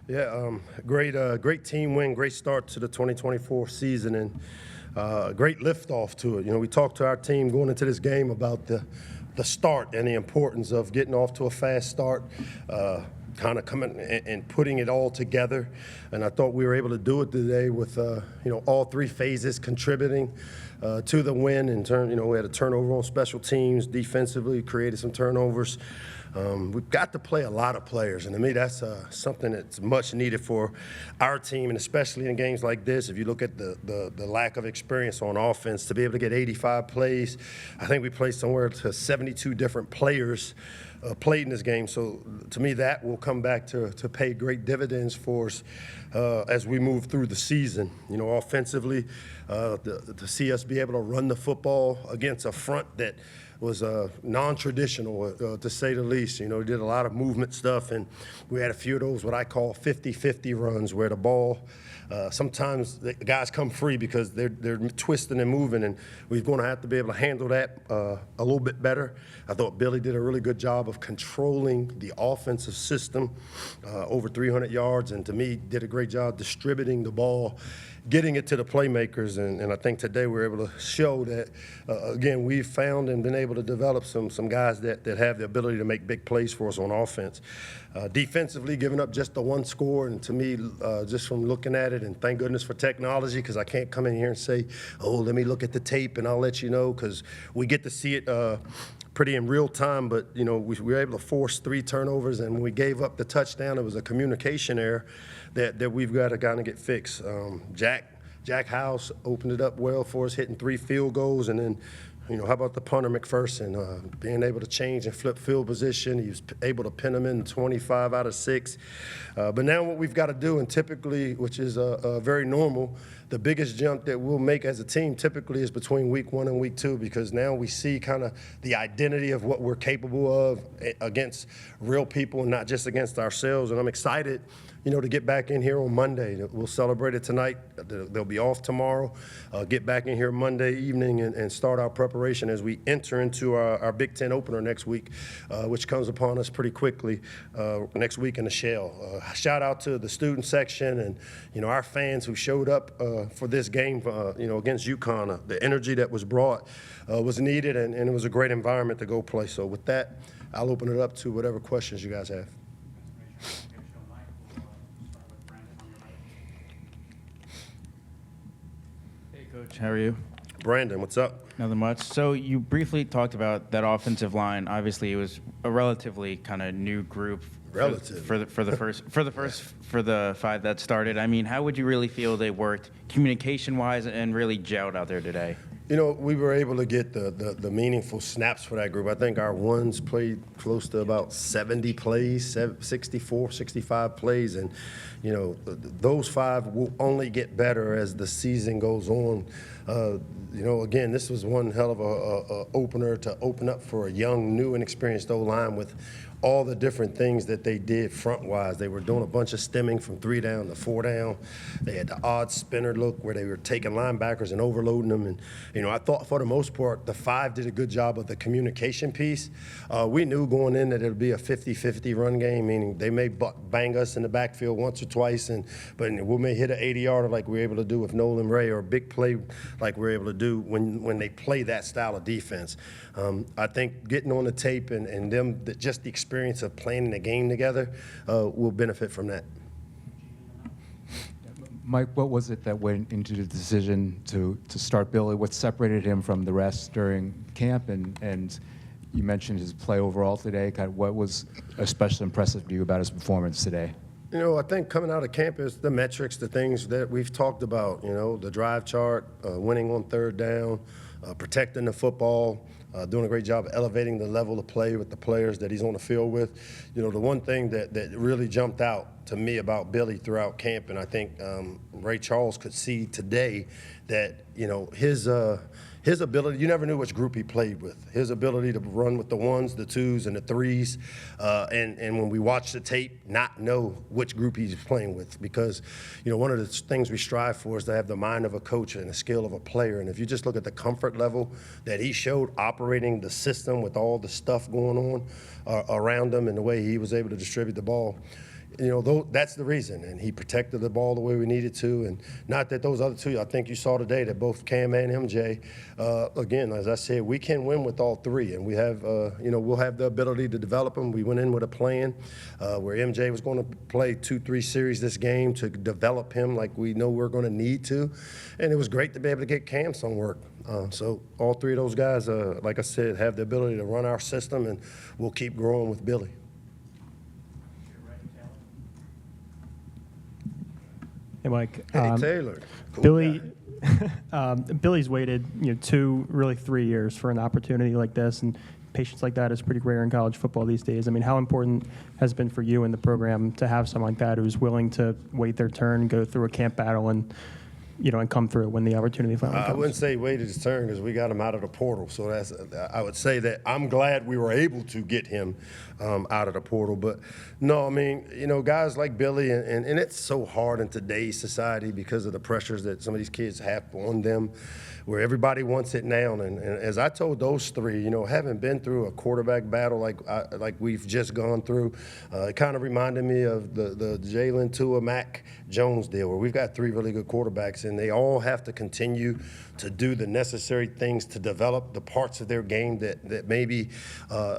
Yeah, great team win, great start to the 2024 season, and great liftoff to it. You know, we talked to our team going into this game about the start and the importance of getting off to a fast start, kind of coming and putting it all together. And I thought we were able to do it today with all three phases contributing to the win. In turn, we had a turnover on special teams, defensively created some turnovers. We've got to play a lot of players, and to me that's something that's much needed for our team, and especially in games like this. If you look at the lack of experience on offense, to be able to get 85 plays, I think we played somewhere to 72 different players played in this game. So to me that will come back to pay great dividends for us as we move through the season. Offensively, to see us be able to run the football against a front that was non-traditional, to say the least. We did a lot of movement stuff, and we had a few of those what I call 50-50 runs where the ball, sometimes the guys come free because they're twisting and moving, and we're going to have to be able to handle that a little bit better. I thought Billy did a really good job of controlling the offensive system, over 300 yards, and to me did a great job distributing the ball, getting it to the playmakers, and I think today we were able to show that, again, we've found and been able to develop some guys that have the ability to make big plays for us on offense. Defensively, giving up just the one score, and to me, just from looking at it, and thank goodness for technology, because I can't come in here and say, oh, let me look at the tape and I'll let you know, because we get to see it pretty in real time, but we were able to force 3 turnovers, and when we gave up the touchdown, it was a communication error that we've got to kind of get fixed. Jack House opened it up well for us, hitting 3 field goals, and then how about the punter McPherson being able to change and flip field position? He was able to pin them in 25 out of 6. But now what we've got to do, and typically, which is very normal, the biggest jump that we'll make as a team typically is between week 1 and week 2, because now we see kind of the identity of what we're capable of against real people and not just against ourselves. And I'm excited to get back in here on Monday. We'll celebrate it tonight. They'll be off tomorrow. Get back in here Monday evening and start our preparation as we enter into our Big Ten opener next week, which comes upon us pretty quickly next week in the Shell. Shout out to the student section and our fans who showed up for this game against UConn. The energy that was brought was needed, and it was a great environment to go play. So with that, I'll open it up to whatever questions you guys have. Coach, how are you? Brandon, what's up? Nothing much. So you briefly talked about that offensive line. Obviously, it was a relatively kind of new group for the 5 that started. I mean, how would you really feel they worked communication-wise and really gelled out there today? We were able to get the meaningful snaps for that group. I think our ones played close to about 70 plays, 64, 65 plays, and those 5 will only get better as the season goes on. Again, this was one hell of a opener to open up for a young, new, and experienced O-line with all the different things that they did front-wise. They were doing a bunch of stemming from 3 down to 4 down. They had the odd spinner look where they were taking linebackers and overloading them. And, I thought for the most part, the 5 did a good job of the communication piece. We knew going in that it would be a 50-50 run game, meaning they may bang us in the backfield once or twice, but we may hit an 80-yarder like we were able to do with Nolan Ray, or a big play like we were able to do when they play that style of defense. I think getting on the tape and them, just the experience of playing the game together will benefit from that. Mike, what was it that went into the decision to start Billy? What separated him from the rest during camp? And you mentioned his play overall today. Kind of what was especially impressive to you about his performance today? I think coming out of camp is the metrics, the things that we've talked about, the drive chart, winning on 3rd down, protecting the football, doing a great job of elevating the level of play with the players that he's on the field with. The one thing that really jumped out to me about Billy throughout camp, and I think Ray Charles could see today, that his ability, you never knew which group he played with. His ability to run with the 1s, the 2s, and the 3s, and when we watch the tape, not know which group he's playing with, because one of the things we strive for is to have the mind of a coach and the skill of a player. And if you just look at the comfort level that he showed operating the system with all the stuff going on around him and the way he was able to distribute the ball, that's the reason. And he protected the ball the way we needed to. And not that those other two, I think you saw today that both Cam and MJ, again, as I said, we can win with all three. And we have, we'll have the ability to develop them. We went in with a plan where MJ was going to play 2-3 series this game to develop him like we know we're going to need to. And it was great to be able to get Cam some work. So all three of those guys, like I said, have the ability to run our system, and we'll keep growing with Billy. Hey, Mike. Hey, Taylor. Cool Billy, guy. Billy's waited 2, really 3 years for an opportunity like this, and patience like that is pretty rare in college football these days. I mean, how important has it been for you in the program to have someone like that who's willing to wait their turn, go through a camp battle, and and come through when the opportunity finally comes? I wouldn't say waited his turn because we got him out of the portal. So I would say that I'm glad we were able to get him out of the portal. But no, I mean, guys like Billy, and it's so hard in today's society because of the pressures that some of these kids have on them, where everybody wants it now. And as I told those three, having been through a quarterback battle like we've just gone through, it kind of reminded me of the Jalen Tua Mac Jones deal, where we've got 3 really good quarterbacks, and they all have to continue to do the necessary things to develop the parts of their game that maybe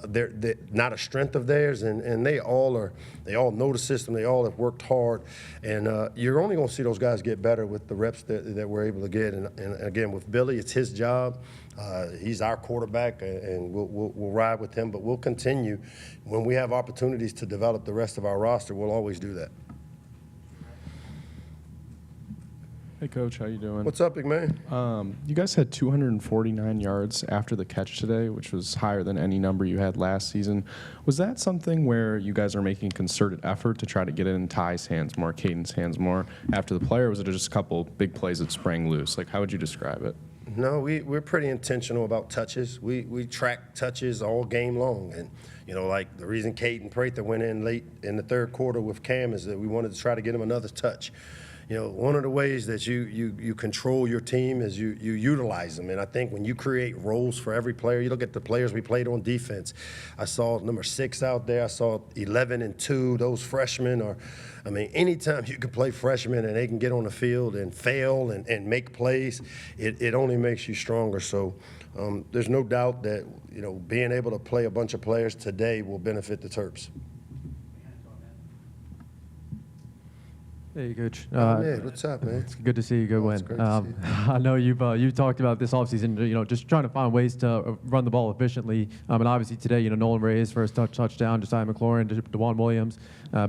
they're not a strength of theirs, and they all know the system, they all have worked hard, and you're only going to see those guys get better with the reps that we're able to get. And again, with Billy, it's his job. He's our quarterback, and we'll ride with him, but we'll continue. When we have opportunities to develop the rest of our roster, we'll always do that. Hey, Coach, how you doing? What's up, big man? You guys had 249 yards after the catch today, which was higher than any number you had last season. Was that something where you guys are making a concerted effort to try to get it in Ty's hands more, Caden's hands more after the play, or was it just a couple big plays that sprang loose? Like, how would you describe it? No, we're pretty intentional about touches. We track touches all game long. And, like the reason Caden Prather went in late in the third quarter with Cam is that we wanted to try to get him another touch. One of the ways that you control your team is you utilize them. And I think when you create roles for every player, you look at the players we played on defense. I saw number 6 out there. I saw 11 and 2. Those freshmen are, anytime you can play freshmen and they can get on the field and fail and make plays, it only makes you stronger. So there's no doubt that, being able to play a bunch of players today will benefit the Terps. Hey, Coach. Yeah, what's up, man? It's good to see you. Good win. Great to see you. I know you've talked about this offseason, just trying to find ways to run the ball efficiently. And obviously today, Nolan Ray, his first touchdown, Josiah McLaurin, DeJuan Williams,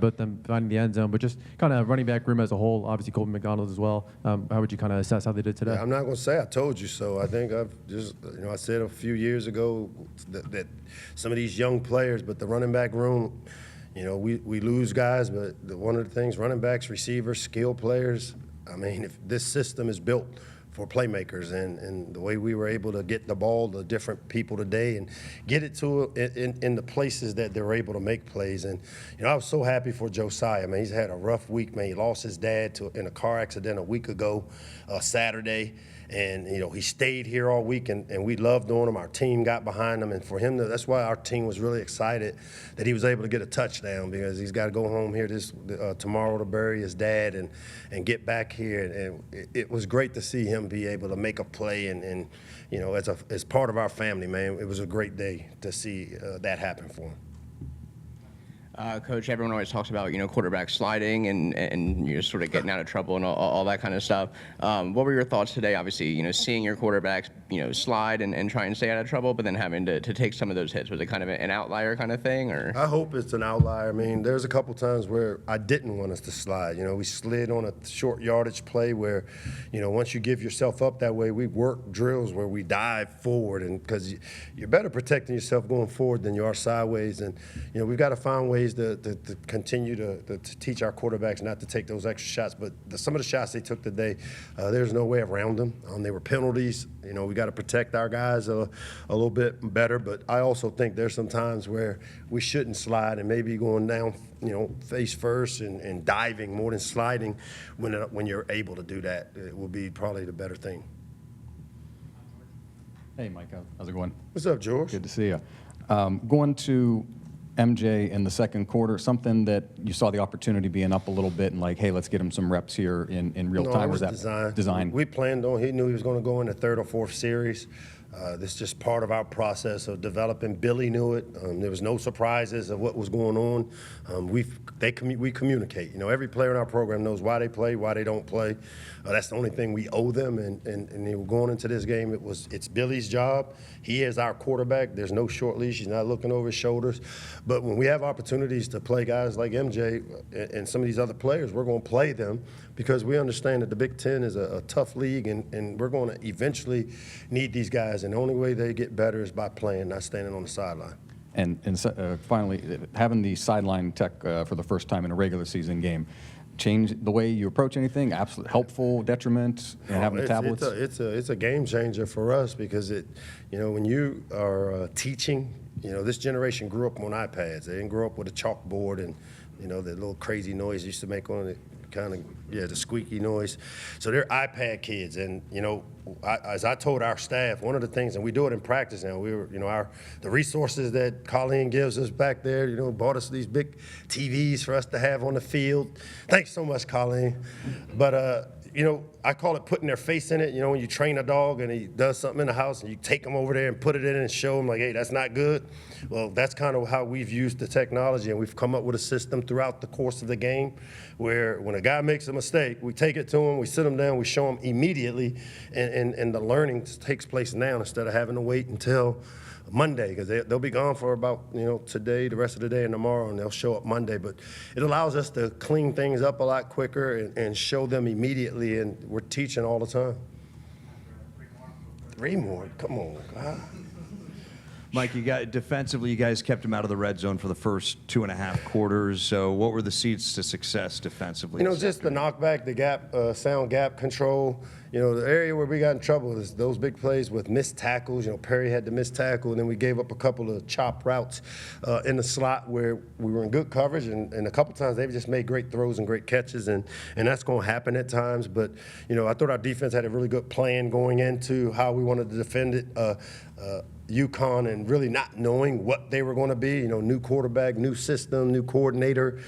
both them finding the end zone. But just kind of running back room as a whole, obviously Colton McDonald as well. How would you kind of assess how they did today? Yeah, I'm not going to say I told you so. I think I've just, I said a few years ago that some of these young players, but the running back room, we lose guys, but one of the things, running backs, receivers, skill players, if this system is built for playmakers, and the way we were able to get the ball to different people today and get it to in the places that they're able to make plays. And, I was so happy for Josiah. He's had a rough week, man. He lost his dad in a car accident a week ago, Saturday. And, he stayed here all week, and we loved on him. Our team got behind him. And for him, that's why our team was really excited that he was able to get a touchdown, because he's got to go home here tomorrow to bury his dad and get back here. And it was great to see him be able to make a play. And as part of our family, man, it was a great day to see that happen for him. Coach, everyone always talks about, quarterback sliding and you're sort of getting out of trouble and all that kind of stuff. What were your thoughts today? Obviously, seeing your quarterbacks, slide and try and stay out of trouble, but then having to take some of those hits. Was it kind of an outlier kind of thing? Or I hope it's an outlier. There's a couple times where I didn't want us to slide. We slid on a short yardage play where, once you give yourself up that way, we work drills where we dive forward, and because you're better protecting yourself going forward than you are sideways. And, we've got to find ways to continue to teach our quarterbacks not to take those extra shots. But some of the shots they took today, there's no way around them. They were penalties. We got to protect our guys a little bit better. But I also think there's some times where we shouldn't slide, and maybe going down, face first and diving more than sliding when you're able to do that. It will be probably the better thing. Hey, Mike, how's it going? What's up, George? Good to see you. Going to MJ in the second quarter, something that you saw the opportunity being up a little bit and like, hey, let's get him some reps here in real No, time? it Or was is that design? We planned on, he knew he was going to go in the third or fourth series. This is just part of our process of developing. Billy knew it. There was no surprises of what was going on. We communicate. You know, every player in our program knows why they play, why they don't play. That's the only thing we owe them. And they were going into this game, it's Billy's job. He is our quarterback. There's no short leash. He's not looking over his shoulders. But when we have opportunities to play guys like MJ and some of these other players, we're going to play them because we understand that the Big Ten is a tough league, and we're going to eventually need these guys. And the only way they get better is by playing, not standing on the sideline. And finally, having the sideline tech for the first time in a regular season game, change the way you approach anything? Absolutely helpful, detriment, and having the tablets? It's a game changer for us because when you are teaching, this generation grew up on iPads. They didn't grow up with a chalkboard and, the little crazy noise used to make on it. The squeaky noise. So they're iPad kids, and as I told our staff, one of the things, and we do it in practice now. The resources that Colleen gives us back there, bought us these big TVs for us to have on the field. Thanks so much, Colleen. But I call it putting their face in it. When you train a dog and he does something in the house and you take him over there and put it in and show him like, hey, that's not good. Well, that's kind of how we've used the technology, and we've come up with a system throughout the course of the game where when a guy makes a mistake, we take it to him, we sit him down, we show him immediately, and the learning takes place now instead of having to wait until Monday, because they'll be gone for about today, the rest of the day, and tomorrow, and they'll show up Monday. But it allows us to clean things up a lot quicker and show them immediately, and we're teaching all the time. 3 more, come on, God. Mike, defensively, you guys kept him out of the red zone for the first 2.5 quarters. So what were the seeds to success defensively? Just the knockback, the gap, sound gap control. The area where we got in trouble is those big plays with missed tackles. Perry had the missed tackle, and then we gave up a couple of chop routes in the slot where we were in good coverage, and a couple times they just made great throws and great catches, and that's going to happen at times. But, I thought our defense had a really good plan going into how we wanted to defend it. UConn, and really not knowing what they were going to be. New quarterback, new system, new coordinator,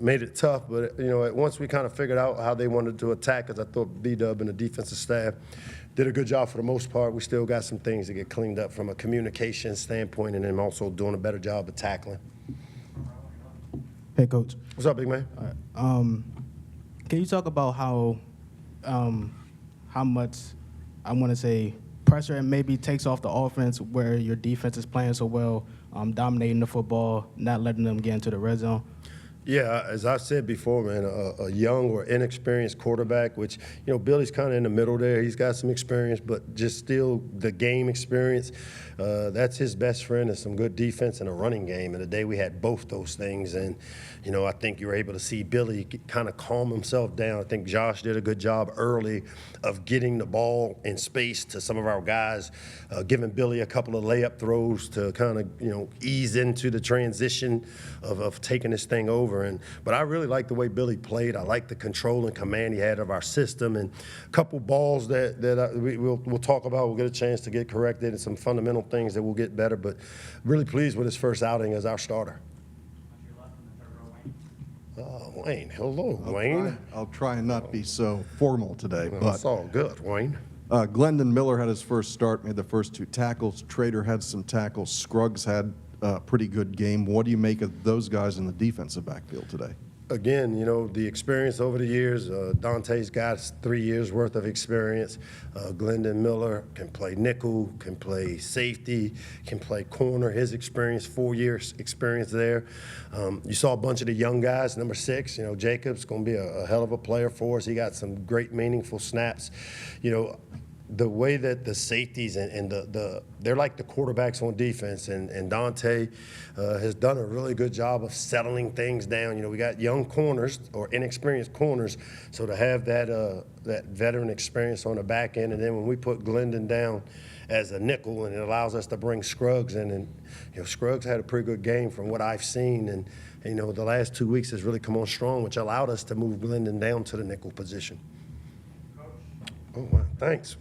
made it tough. But, once we kind of figured out how they wanted to attack us, I thought B-Dub and the defensive staff did a good job for the most part. We still got some things to get cleaned up from a communication standpoint, and then also doing a better job of tackling. Hey, Coach. What's up, big man? All right. Can you talk about how much, I want to say, pressure and maybe takes off the offense where your defense is playing so well, dominating the football, not letting them get into the red zone? Yeah, as I said before, man, a young or inexperienced quarterback, which, Billy's kind of in the middle there. He's got some experience, but just still the game experience. That's his best friend, is some good defense and a running game. And today we had both those things. And, I think you were able to see Billy kind of calm himself down. I think Josh did a good job early of getting the ball in space to some of our guys, giving Billy a couple of layup throws to kind of, ease into the transition of taking this thing over. But I really like the way Billy played. I like the control and command he had of our system, and a couple balls that we'll talk about. We'll get a chance to get corrected, and some fundamental things that will get better. But really pleased with his first outing as our starter. Wayne, hello, Wayne. I'll try and not be so formal today. Well, but that's all good, Wayne. Glendon Miller had his first start, made the first 2 tackles. Trader had some tackles. Scruggs had a pretty good game. What do you make of those guys in the defensive backfield today? Again, the experience over the years. Dante's got 3 years worth of experience. Glendon Miller can play nickel, can play safety, can play corner. His experience, 4 years experience there. You saw a bunch of the young guys. Number 6, Jacob's going to be a hell of a player for us. He got some great meaningful snaps. The way that the safeties and they're like the quarterbacks on defense, and Dante has done a really good job of settling things down. We got young corners or inexperienced corners, so to have that veteran experience on the back end, and then when we put Glendon down as a nickel, and it allows us to bring Scruggs in, and Scruggs had a pretty good game from what I've seen, and the last 2 weeks has really come on strong, which allowed us to move Glendon down to the nickel position. Oh, wow, thanks.